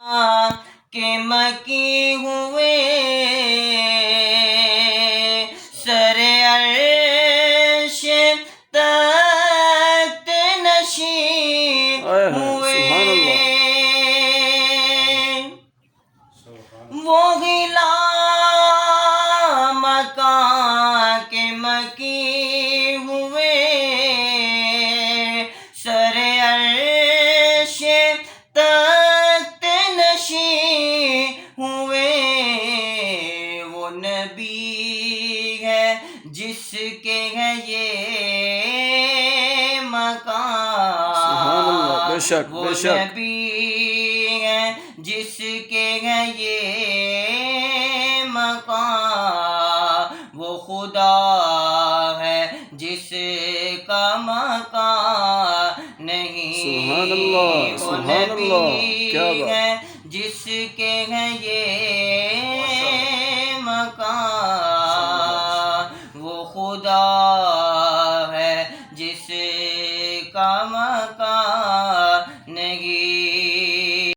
کہ مکی ہوئے سر عرش تخت نشین ہوئے وہ غلام مکان کے مکی ہوئے سر عرش تخت نشین ہوئے وہ نبی ہے جس کے ہے یہ مقام بے شک وہ نبی ہے جس کے ہے یہ مقام وہ خدا ہے جس کا مقام نہیں سبحان اللہ وہ سبحان اللہ کیا نبی بات ہے جس کے ہے یہ مقام وہ خدا ہے جس کا مقام